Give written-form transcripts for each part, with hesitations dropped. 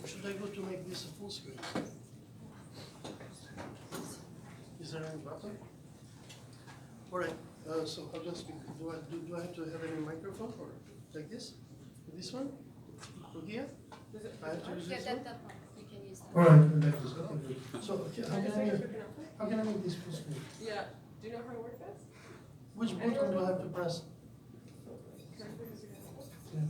Should I go to make this a full screen? Is there any button? All right, so I'll just speak. Do I have to have any microphone or like this? This one? To here? I have to use this one? You can use that. All right, like this. Okay, good. So okay, how can I make this full screen? Yeah. Do you know how to work this? Which button do I have to press? Yeah.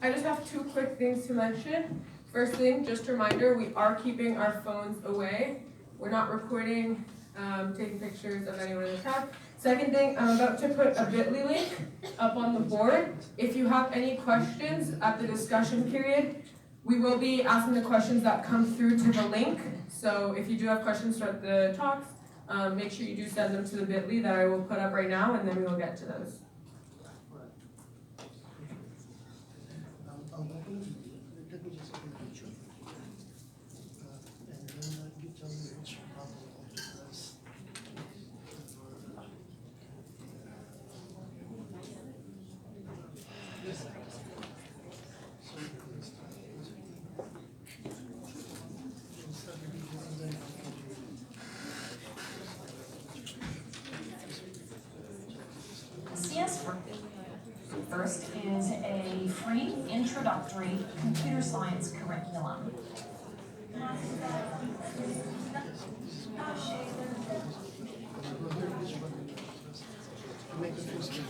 I just have two quick things to mention. First thing, just a reminder, we are keeping our phones away. We're not recording, taking pictures of anyone in the crowd. Second thing, I'm about to put a bit.ly link up on the board. If you have any questions at the discussion period, we will be asking the questions that come through to the link. So if you do have questions throughout the talks, make sure you do send them to the bit.ly that I will put up right now, and then we will get to those. Let me just take a picture. And then you tell me which button I have to press. CS First is a free introductory computer science curriculum. Make a full screen.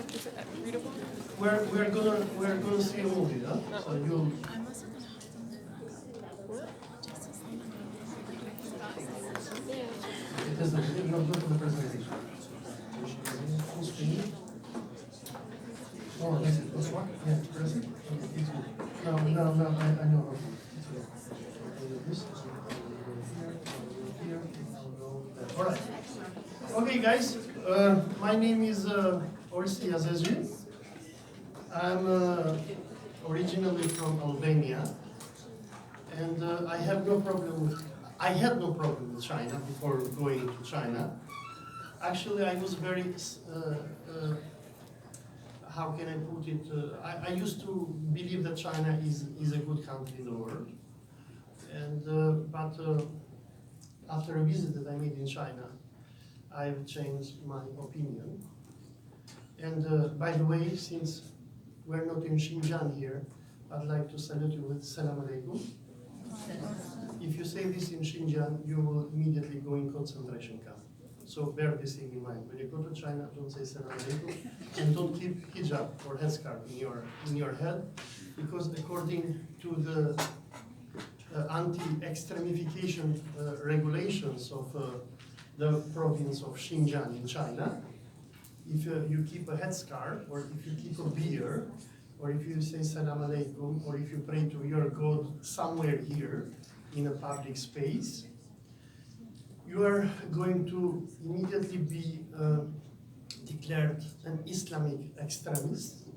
Is it readable? We're gonna see a movie, huh? So you. It is the no, go to the presentation. Full screen. Oh, this one? Yeah, present. It's good. No, I know. It's good. This. Here. All right. Okay, guys. My name is Orsi Azezi. I'm originally from Albania, and I had no problem with China before going to China. Actually, I was very, how can I put it? I used to believe that China is a good country in the world, and but after a visit that I made in China, I've changed my opinion. And by the way, since we're not in Xinjiang here, I'd like to salute you with Salam Alaikum. If you say this in Xinjiang, you will immediately go in concentration camp. So bear this thing in mind. When you go to China, don't say Salam Alaikum, and don't keep hijab or headscarf in your head, because according to the anti-extremification regulations of the province of Xinjiang in China, if you keep a headscarf, or if you keep a beard, or if you say Salam Alaikum, or if you pray to your God somewhere here in a public space, you are going to immediately be declared an Islamic extremist,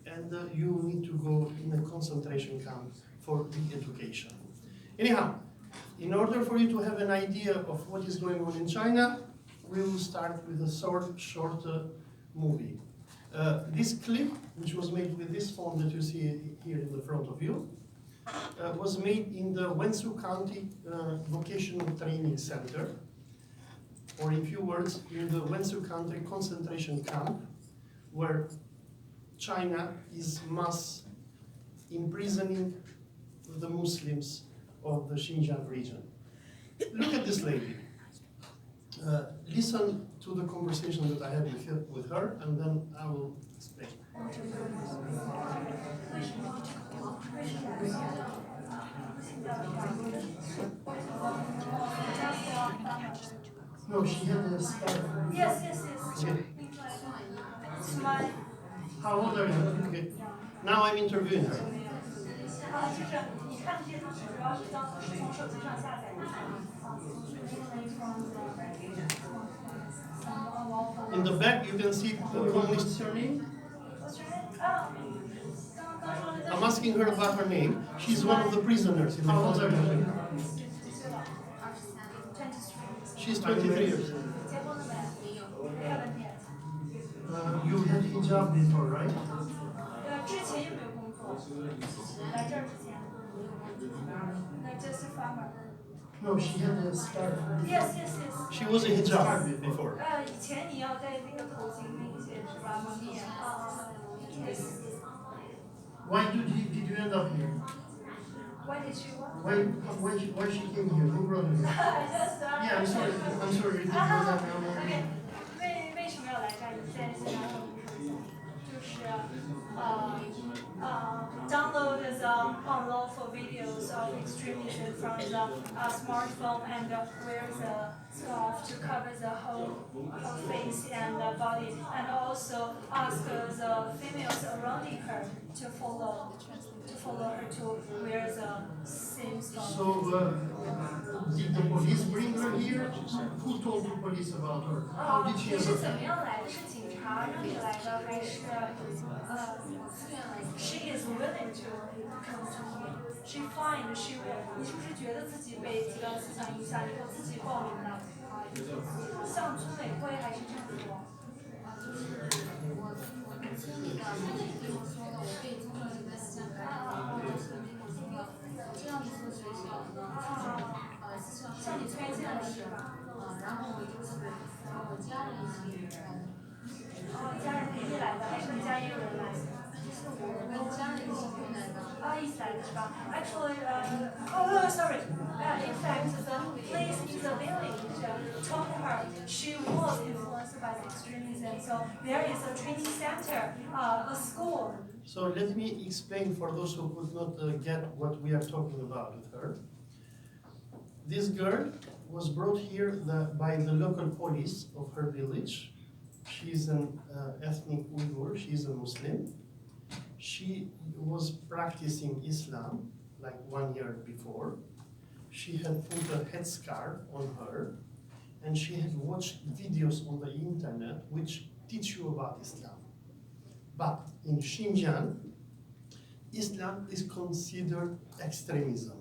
and you need to go in a concentration camp for re-education. Anyhow, in order for you to have an idea of what is going on in China, we will start with a short movie. This clip, which was made with this phone that you see here in the front of you, was made in the Wenzhou County Vocational Training Center, or in few words, in the Wenzhou County concentration camp, where China is mass imprisoning the Muslims of the Xinjiang region. Look at this lady. Listen to the conversation that I had with her, and then I will explain. No, she had a scar. Yes. Okay. Smile. How old are you? Okay. Now I'm interviewing her. 就是你看这些东西，主要是从手机上下载的。In the back, you can see What's communist. your name? I'm asking her about her name. She's one of the prisoners. How old are you? She's 23 years. You had hijab before, right? 之前有没有工作？来这儿之前。Just a farmer. No, she had a scarf. Yes, yes, yes. She was a hijab before. 以前你要戴那个头巾那些是吧？蒙面。Yes. Why did you end up here? Why did you what? Why she came here? Who brought her here? Yeah, I'm sorry. I'm sorry. It was that Okay. 为什么要来这儿？你现在先来问我一下，就是download the unlawful videos of extremism from the smartphone and wear the scarf to cover the whole face and body, and also ask the females around her to follow her to wear the same scarf. So, did the police bring her here? Who told the police about her? How did she 你 end 是 up 怎么 here? 样来的？是警察让你来的，还是she is willing to come to me. She find she will. 你是不是觉得自己被极端思想影响，以后自己报名的？像村委会还是政府？向你推荐的是吧？家人陪你来的，还是跟家里有人来的？一起来的是吧？Actually, sorry. In fact, the police in the village told her she was influenced by the extremism. So there is a training center, a school. So let me explain for those who could not get what we are talking about with her. This girl was brought here by the local police of her village. She's an ethnic Uyghur, she's a Muslim. She was practicing Islam like 1 year before. She had put a headscarf on her, and she had watched videos on the internet which teach you about Islam. But in Xinjiang, Islam is considered extremism.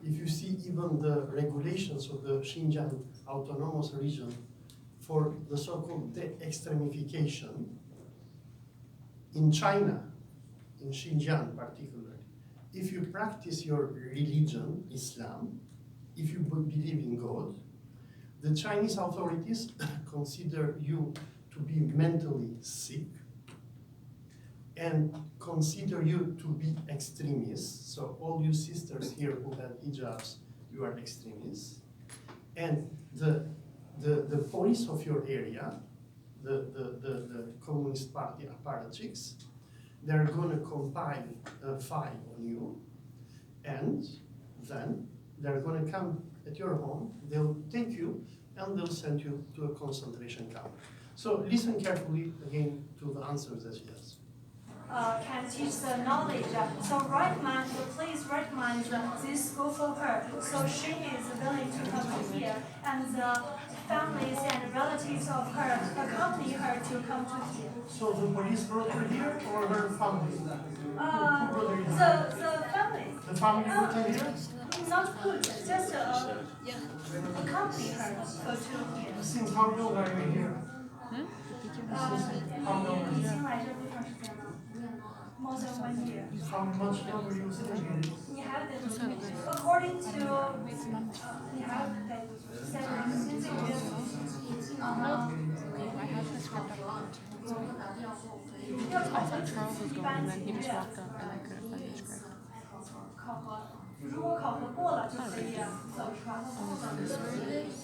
If you see even the regulations of the Xinjiang autonomous region for the so-called de-extremification, in China, in Xinjiang particularly, if you practice your religion, Islam, if you believe in God, the Chinese authorities consider you to be mentally sick and consider you to be extremists. So all you sisters here who have hijabs, you are extremists. And the police of your area, the Communist Party apparatchiks, they're going to compile a file on you, and then they're going to come at your home, they'll take you, and they'll send you to a concentration camp. So listen carefully again to the answers that she has. Can teach the knowledge. So the police recommend this school for her. So she is willing to come here, and the families and relatives of her accompany her to come to here. So the police brought her here, or her family? The family. The family brought her here? Not put, just accompany her for 2 years. Since how long are you here? How long are 已 you? 经来这多长时间了？More than 1 year. How much longer you stay here? 你还得 according to 你还得3年这个月。I thought Charles was going and then he just walked up and I couldn't find the script. 如果考核过了就可以走是吧？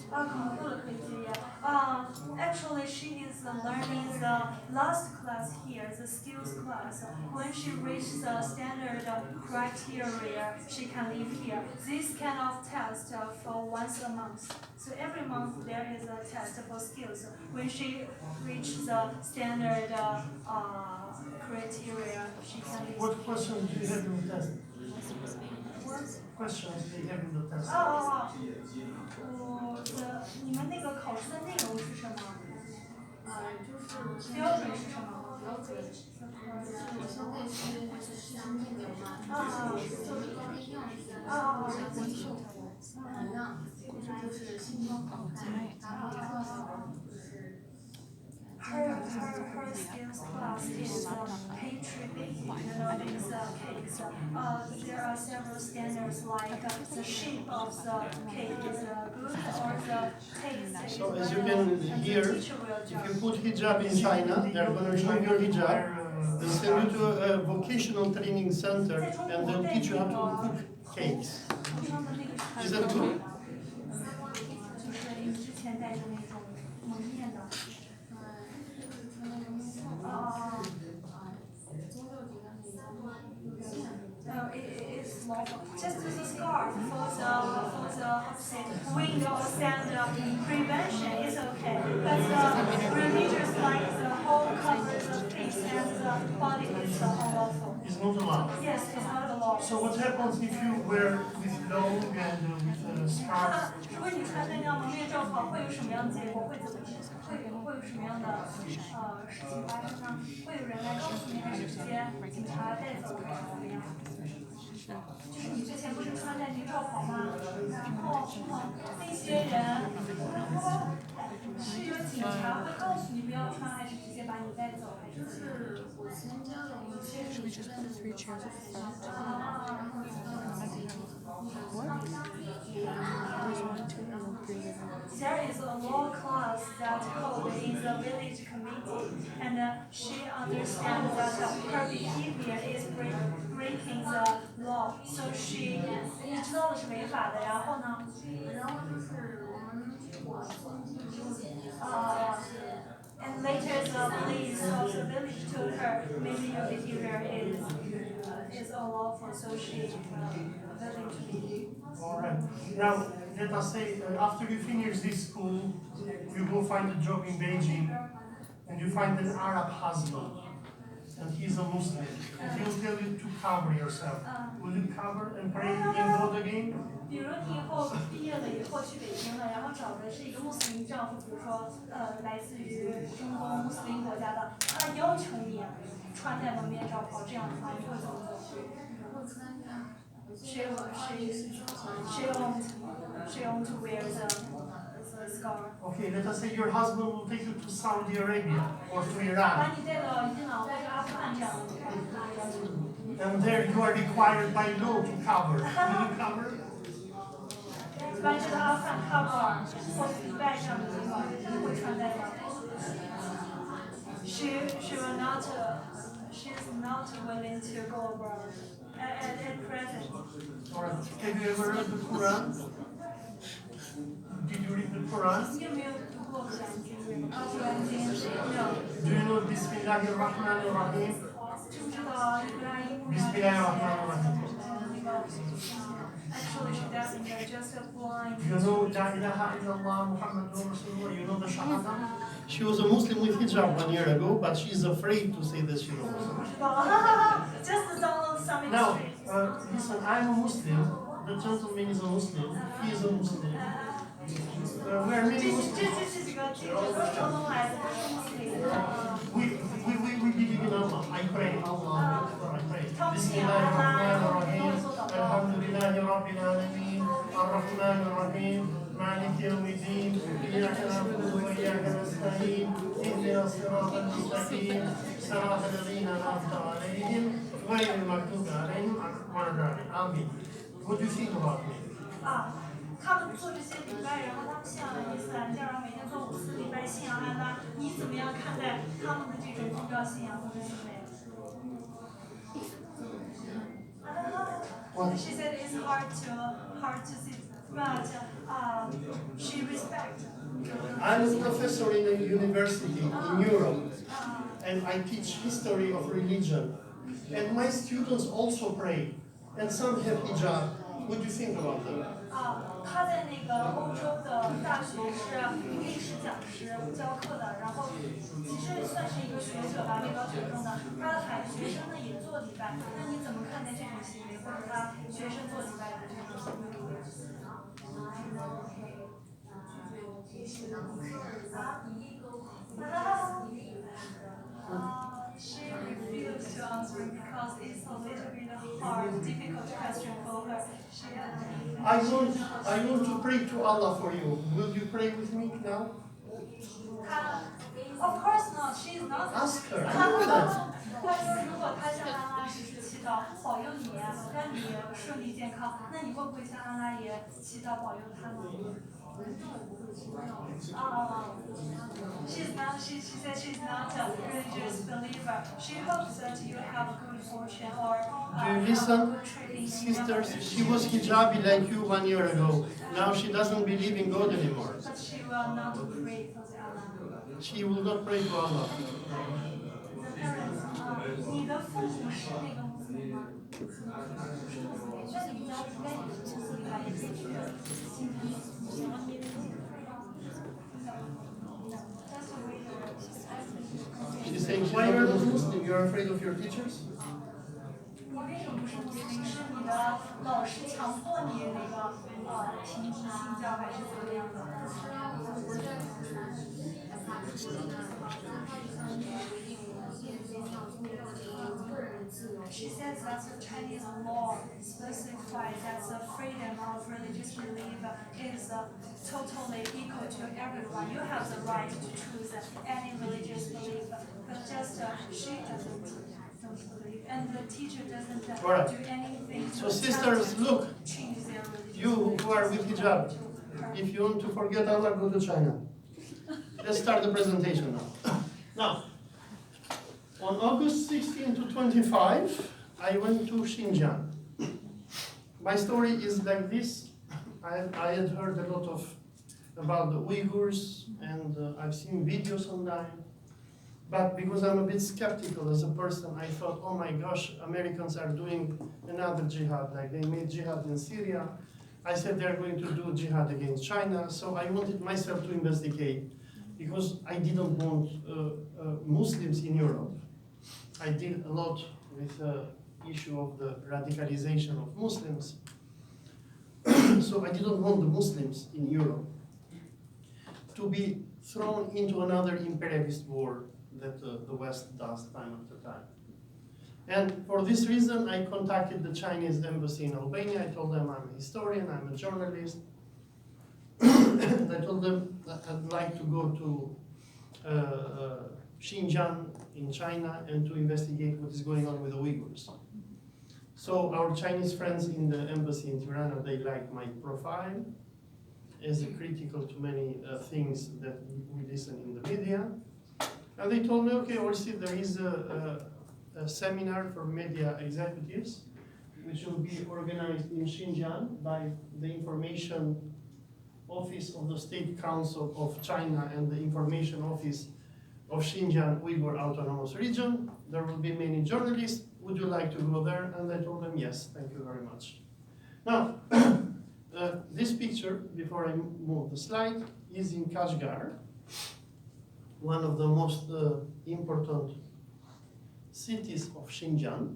考核过了可以结业。Actually, she is learning the last class here, the skills class. When she reaches the standard criteria, she can leave here. This kind of test for once a month. So every month there is a test for skills. When she reaches the standard criteria, she can leave. What questions do you have in the test? Questions do you have in the test? 你们那个考试的内容是什么？就是标准是什么？标准我现在是实行内容嘛，就是高定样就是新高考然后就是Her skills class is pastry baking, these cakes. There are several standards like the shape of the cake is good or the taste is So well. as you can hear, if you put hijab in China, they're going to remove your hijab, they'll send you to a vocational training center and they'll teach you how to cook cakes. Is that good? 就是你之前带的那种蒙面的。No, it is lawful. Just use a scarf for the windows and prevention is okay. But the religious like the whole covers the face and the body is unlawful. It's not allowed. Yes, it's not allowed. So what happens if you wear with long and with scarves? 如果你穿那样蒙面罩袍，会有什么样的结果？会怎么？会有什么样的事情发生呢？会有人来告诉你，还是直接警察带走，还是怎么样？就是你之前不是穿着呢罩袍吗？然后那些人，是有警察会告诉你不要穿，还是直接把你带走？还是？就是我参加了一些你觉得的。There is a law class that held in the village committee, and she understands that her behavior is breaking the law, so she 你知道的是违法的，然后呢？然后就是我and later the police of the village told her maybe your behavior is unlawful, so she willing to leave. All right. Now, let us say after you finish this school, you go find a job in Beijing, and you find an Arab husband, and he's a Muslim, and he'll tell you to cover yourself. Will you cover and pray in God again? 比如你以后毕业了以后去北京了，然后找的是一个穆斯林丈夫，比如说来自于中东穆斯林国家的，他要求你穿戴蒙面罩袍，这样的话你会怎么做？She won't wear the scarf. Okay, let us say your husband will take you to Saudi Arabia or to Iran. 把你带到伊朗或者阿富汗这样的地方。And there you are required by law to cover. Will you cover? 把你带到阿富汗、喀布尔或迪拜这样的地方，你会穿戴吗？ She will not. She's not willing to go abroad at present. Alright. Have you ever read the Quran? Did you read the Quran? 你有没有读过《古兰经》？No. Do you know Bismillahirrahmanirrahim? 知不知道伊布拉伊木呀？ Bismillahirrahmanirrahim. Actually, she doesn't. They're just blind. You know La ilaha illallah Muhammadur Rasulullah? You know the Shahada? She was a Muslim with hijab 1 year ago, but she's afraid to say that she knows. 不知道。Just download some Now, extremes. listen, I'm a Muslim. The gentleman is a Muslim. He is a Muslim. We are many 这 Muslims. 几个中东来的都是穆斯林。We believe in Allah. I pray Allah. I pray. 他们 بسم 信仰 الله 安拉， الرحمن 然后 الرحيم 做祷告。 الحمد لله رب العالمين الرحمن الرحيم مالك يوم الدين إياك نعبد وإياك نستعين اهدنا الصراط المستقيم صراط الذين أنعمت عليهم غير المغضوب عليهم ولا الضالين آمين. What do you think about me? 他们做这些礼拜，然后他们信仰伊斯兰教，然后每天做5次礼拜，信仰安拉，你怎么样看待他们的这种宗教信仰和行为？ She said it's hard hard to see, but she respects. I'm a professor in a university in Europe, and I teach history of religion. And my students also pray, and some have hijab. What do you think about them? 他在那个欧洲的大学是历史讲师教课的，然后其实算是一个学者吧，位高权重的。他喊学生呢也做礼拜，那你怎么看待这种行为，或者他学生做礼拜的这种行为？She refused to answer because it's a little bit hard, difficult question for her. I want to pray to Allah for you. Will you pray with me now? Of course not. She's not. Ask her. 他说如果他向安拉祈祷保佑你，让你顺利健康，那你会不会向安拉也祈祷保佑他呢？ she's not. She said she's not a religious believer. She hopes that you have good fortune or Do you listen, good trading. sisters? She was hijabi like you 1 year ago. Now she doesn't believe in God anymore. But she will not pray for the Allah. She will not pray to Allah. 你的父母是那个穆斯林吗？那你家应该也是穆斯林吧？也是去信仰。 She's saying, why are you not Muslim? You're afraid of your teachers? 你为什么不是穆斯林？是你的老师强迫你那个停止信教，还是怎么样的？ She says that the Chinese law specifies that the freedom of religious belief is totally equal to everyone. You have the right to choose any religious belief, but just she doesn't believe, and the teacher doesn't Alright. do anything to So sisters, look, change their religion. you who are with hijab, if you want to forget Allah, go to China. Let's start the presentation now. Now, on August 16 to 25, I went to Xinjiang. My story is like this. I had heard a lot about the Uyghurs, and I've seen videos online. But because I'm a bit skeptical as a person, I thought, oh my gosh, Americans are doing another jihad. Like they made jihad in Syria. I said they're going to do jihad against China. So I wanted myself to investigate, because I didn't want Muslims in Europe. I did a lot with the issue of the radicalization of Muslims. So I didn't want the Muslims in Europe to be thrown into another imperialist war that the West does time after time. And for this reason, I contacted the Chinese embassy in Albania. I told them I'm a historian, I'm a journalist. And I told them that I'd like to go to Xinjiang in China and to investigate what is going on with the Uyghurs. So our Chinese friends in the embassy in Tirana, they liked my profile as critical to many things that we listen in the media. And they told me, okay, Orsi, there is a seminar for media executives, which will be organized in Xinjiang by the Information Office of the State Council of China and the Information Office of Xinjiang Uyghur Autonomous Region. There will be many journalists. Would you like to go there? And I told them, yes, thank you very much. Now, this picture, before I move the slide, is in Kashgar, one of the most important cities of Xinjiang,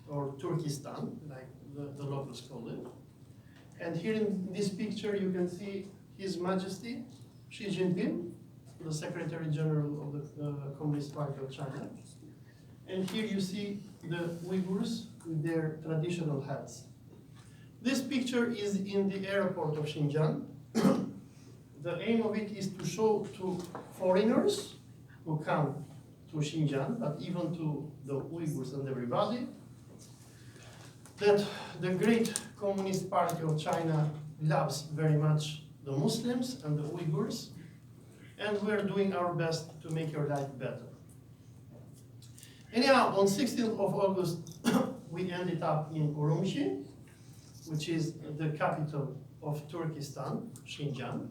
or Turkestan, like the locals call it. And here in this picture, you can see His Majesty Xi Jinping, the Secretary General of the Communist Party of China. And here you see the Uyghurs with their traditional hats. This picture is in the airport of Xinjiang. The aim of it is to show to foreigners who come to Xinjiang, but even to the Uyghurs and everybody, that the great Communist Party of China loves very much the Muslims and the Uyghurs, and we're doing our best to make your life better. Anyhow, on 16th of August, we ended up in Urumqi. which is the capital of Turkestan, Xinjiang.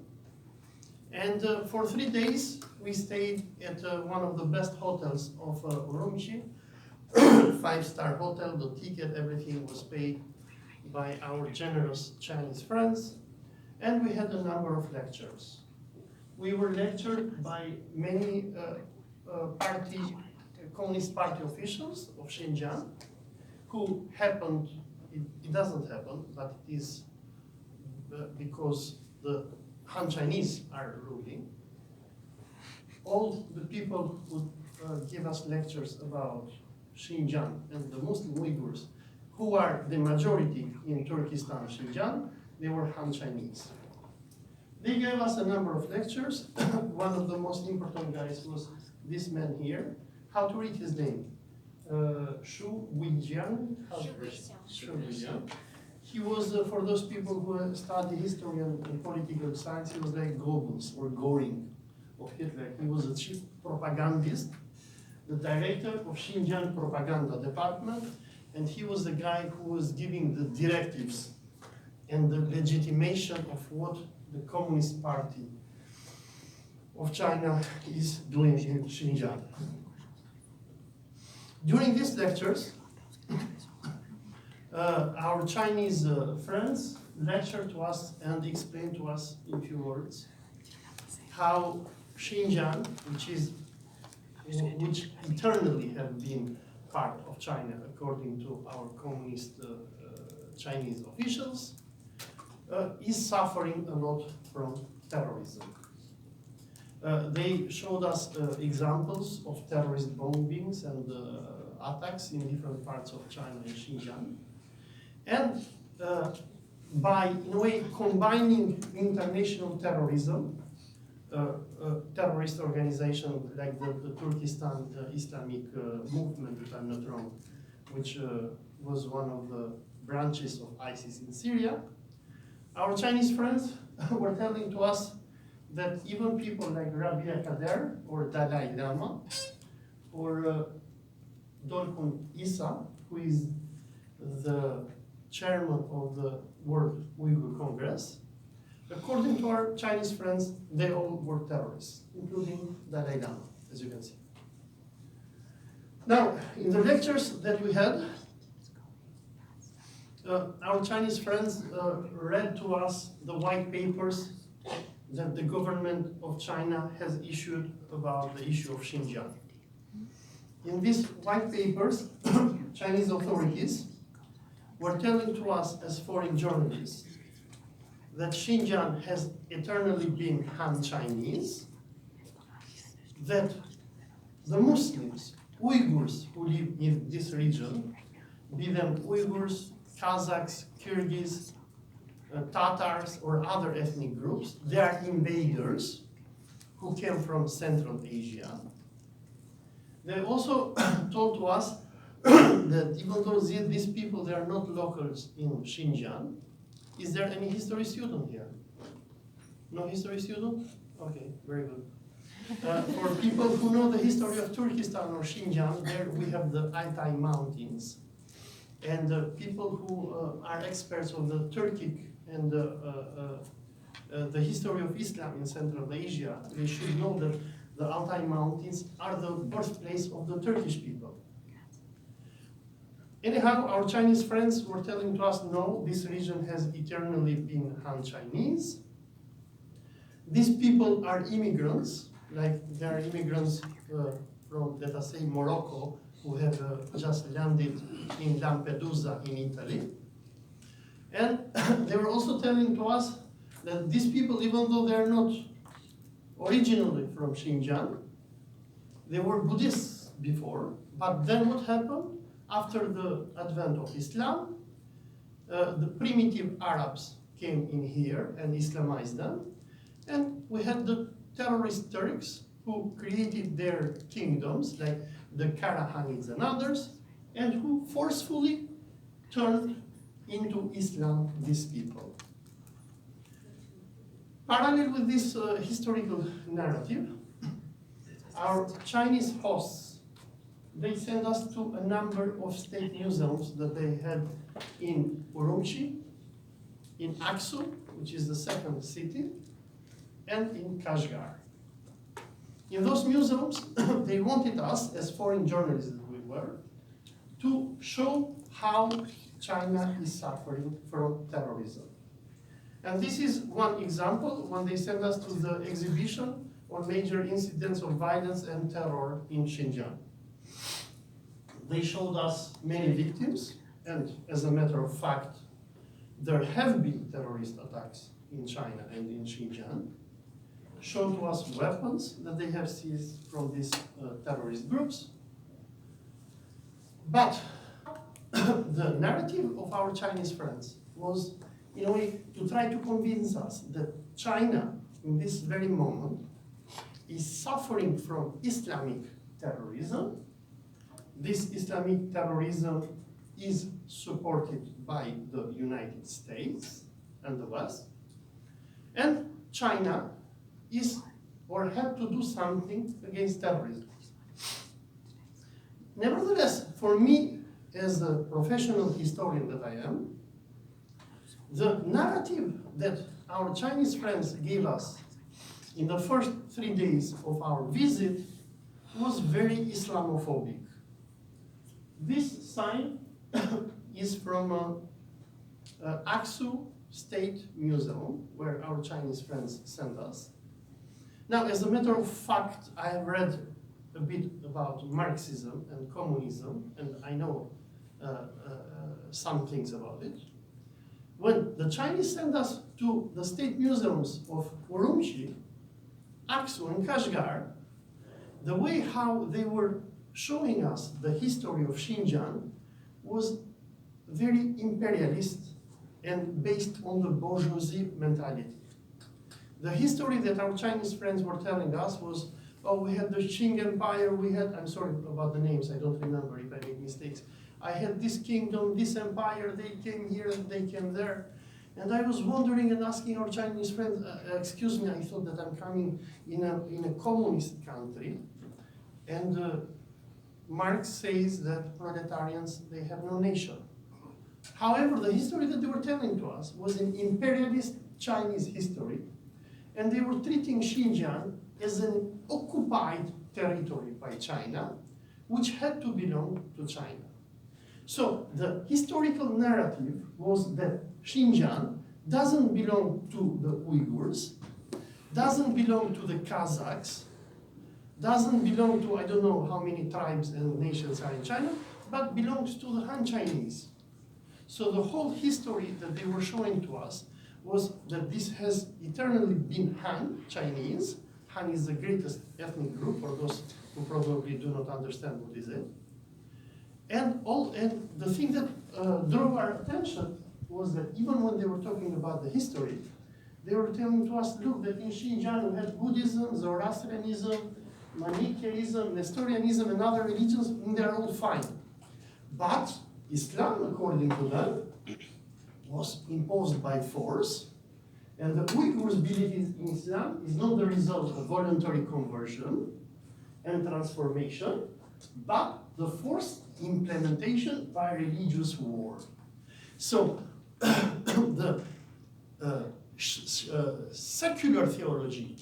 And for 3 days, we stayed at one of the best hotels of Urumqi, 5-star hotel. The ticket, everything was paid by our generous Chinese friends. And we had a number of lectures. We were lectured by many Communist Party officials of Xinjiang, who happened, it doesn't happen, but it is because the Han Chinese are ruling. All the people would give us lectures about Xinjiang and the Muslim Uyghurs, who are the majority in Turkestan, Xinjiang. They were Han Chinese. They gave us a number of lectures. One of the most important guys was this man here. How to read his name? Shu Weijiang. Shu Weijiang. He was, for those people who study history and political science, he was like Goebbels or Göring of Hitler. He was a chief propagandist, the director of Xinjiang propaganda department, and he was the guy who was giving the directives and the legitimation of what the Communist Party of China is doing in Xinjiang. During these lectures, our Chinese friends lectured to us and explained to us in few words how Xinjiang, which eternally have been part of China according to our communist Chinese officials, is suffering a lot from terrorism. They showed us examples of terrorist bombings and attacks in different parts of China and Xinjiang. And by, in a way, combining international terrorism, terrorist organization like the Turkestan Islamic movement, if I'm not wrong, which was one of the branches of ISIS in Syria, our Chinese friends were telling to us that even people like Rabia Kader or Dalai Lama or Dorkun Issa, who is the chairman of the World Uyghur Congress, according to our Chinese friends, they all were terrorists, including Dalai Lama, as you can see. Now, in the lectures that we had, our Chinese friends read to us the white papers that the government of China has issued about the issue of Xinjiang. In these white papers, Chinese authorities were telling to us as foreign journalists that Xinjiang has eternally been Han Chinese, that the Muslims, Uyghurs who live in this region, be them Uyghurs, Kazakhs, Kyrgyz, Tatars, or other ethnic groups, they are invaders who came from Central Asia. They also told to us that even though these people, they are not locals in Xinjiang, is there any history student here? No history student? Okay, very good. For people who know the history of Turkestan or Xinjiang, there we have the Altai Mountains. And people who are experts of the Turkic and the history of Islam in Central Asia, they should know that the Altai Mountains are the birthplace of the Turkish people. Anyhow, our Chinese friends were telling to us, no, this region has eternally been Han Chinese. These people are immigrants, like they are immigrants from, let us say, Morocco, who have just landed in Lampedusa in Italy. And they were also telling to us that these people, even though they are not originally from Xinjiang, they were Buddhists before, but then what happened? After the advent of Islam, the primitive Arabs came in here and Islamized them, and we had the terrorist Turks who created their kingdoms, like the Karahanids and others, and who forcefully turned into Islam these people. Parallel with this historical narrative, our Chinese hosts, they sent us to a number of state museums that they had in Urumqi, in Aksu, which is the second city, and in Kashgar. In those museums, they wanted us, as foreign journalists that we were, to show how China is suffering from terrorism. And this is one example when they sent us to the exhibition on major incidents of violence and terror in Xinjiang. They showed us many victims, and as a matter of fact, there have been terrorist attacks in China and in Xinjiang. Showed to us weapons that they have seized from these terrorist groups. But the narrative of our Chinese friends was, in a way, to try to convince us that China, in this very moment, is suffering from Islamic terrorism. This Islamic terrorism is supported by the United States and the West, and China is or had to do something against terrorism. Nevertheless, for me, as a professional historian that I am, the narrative that our Chinese friends gave us in the first 3 days of our visit was very Islamophobic. This sign is from Aksu State Museum, where our Chinese friends sent us. Now, as a matter of fact, I have read a bit about Marxism and communism, and I know some things about it. When the Chinese sent us to the state museums of Urumqi, Aksu, and Kashgar, the way how they were showing us the history of Xinjiang was very imperialist and based on the bourgeoisie mentality. The history that our Chinese friends were telling us was, oh, we had the Qing Empire, we had, I'm sorry about the names, I don't remember if I make mistakes. I had this kingdom, this empire, they came here and they came there. And I was wondering and asking our Chinese friends, excuse me, I thought that I'm coming in a communist country. And Marx says that proletarians, they have no nation. However, the history that they were telling to us was an imperialist Chinese history, and they were treating Xinjiang as an occupied territory by China, which had to belong to China. So the historical narrative was that Xinjiang doesn't belong to the Uyghurs, doesn't belong to the Kazakhs, doesn't belong to I don't know how many tribes and nations are in China, but belongs to the Han Chinese. So the whole history that they were showing to us was that this has eternally been Han Chinese. Han is the greatest ethnic group, for those who probably do not understand what is it. And the thing that drew our attention was that even when they were talking about the history, they were telling to us, look, that in Xinjiang we had Buddhism, Zoroastrianism, Manichaeism, Nestorianism, and other religions, and they're all fine. But Islam, according to them, was imposed by force, and the Uyghurs' belief in Islam is not the result of voluntary conversion and transformation, but the forced implementation by religious war. So the secular theology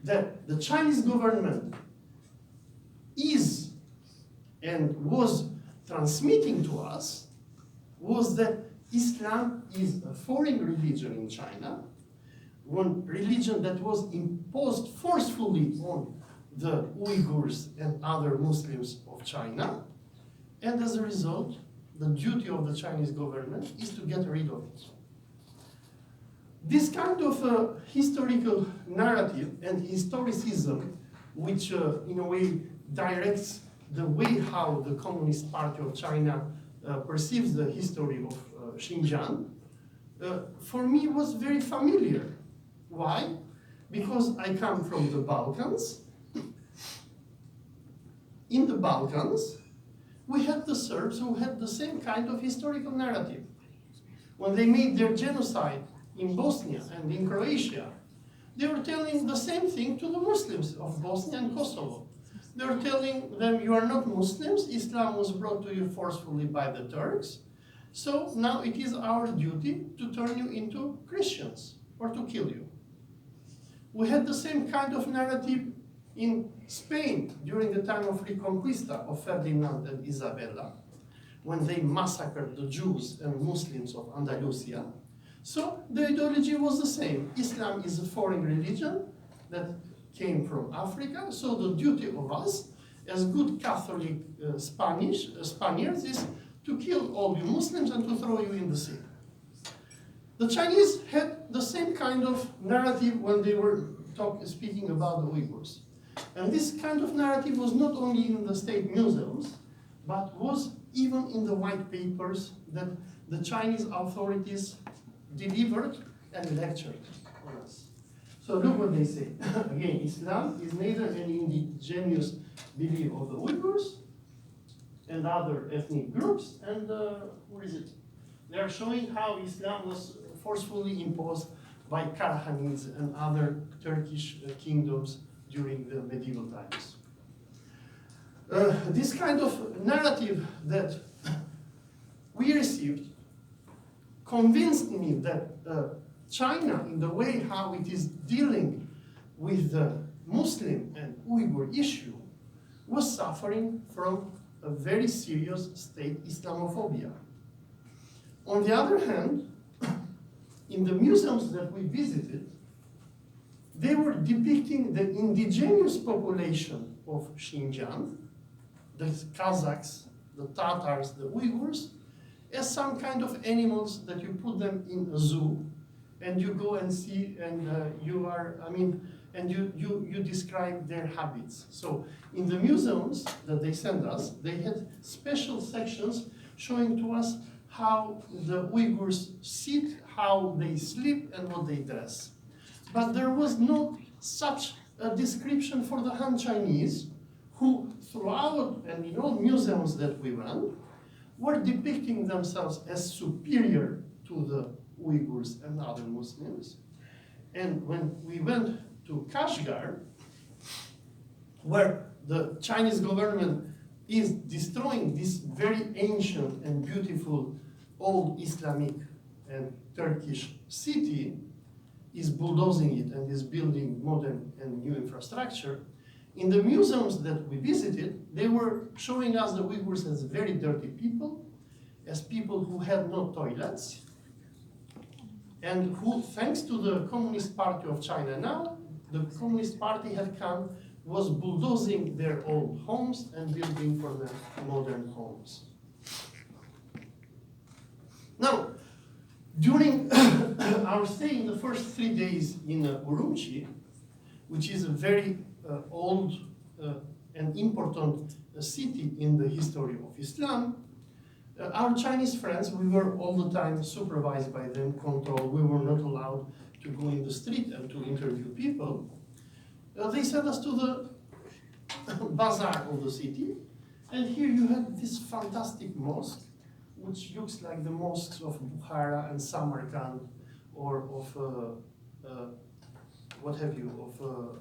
that the Chinese government is and was transmitting to us was that Islam is a foreign religion in China, one religion that was imposed forcefully on the Uyghurs and other Muslims of China, and as a result, the duty of the Chinese government is to get rid of it. This kind of historical narrative and historicism, which in a way directs the way how the Communist Party of China perceives the history of Xinjiang, for me was very familiar. Why? Because I come from the Balkans. In the Balkans, we had the Serbs who had the same kind of historical narrative. When they made their genocide in Bosnia and in Croatia, they were telling the same thing to the Muslims of Bosnia and Kosovo. They were telling them, you are not Muslims, Islam was brought to you forcefully by the Turks, So now it is our duty to turn you into Christians or to kill you. We had the same kind of narrative in Spain during the time of Reconquista of Ferdinand and Isabella, when they massacred the Jews and Muslims of Andalusia. So the ideology was the same. Islam is a foreign religion that came from Africa, so the duty of us as good Catholic Spaniards is to kill all you Muslims and to throw you in the sea. The Chinese had the same kind of narrative when they were speaking about the Uyghurs. And this kind of narrative was not only in the state museums, but was even in the white papers that the Chinese authorities delivered and lectured on us. So look what they say. Again, Islam is neither an indigenous belief of the Uyghurs and other ethnic groups, and what is it? They are showing how Islam was forcefully imposed by Karahanids and other Turkish kingdoms during the medieval times. This kind of narrative that we received convinced me that China, in the way how it is dealing with the Muslim and Uyghur issue, was suffering from a very serious state Islamophobia. On the other hand, in the museums that we visited, they were depicting the indigenous population of Xinjiang, the Kazakhs, the Tatars, the Uyghurs, as some kind of animals that you put them in a zoo and you go and see, and you describe their habits. So in the museums that they sent us, they had special sections showing to us how the Uyghurs sit, how they sleep, and what they dress. But there was no such a description for the Han Chinese, who throughout and in all museums that we went, were depicting themselves as superior to the Uyghurs and other Muslims. And when we went to Kashgar, where the Chinese government is destroying this very ancient and beautiful old Islamic and Turkish city, is bulldozing it and is building modern and new infrastructure. In the museums that we visited, they were showing us the Uyghurs as very dirty people, as people who had no toilets, and who, thanks to the Communist Party of China now, the Communist Party had come, was bulldozing their old homes and building for them modern homes. Now, during our stay in the first 3 days in Urumqi, which is a very old and important city in the history of Islam, our Chinese friends, we were all the time supervised by them, controlled. We were not allowed to go in the street and to interview people. They sent us to the bazaar of the city, and here you have this fantastic mosque, which looks like the mosques of Bukhara and Samarkand, or of what have you, of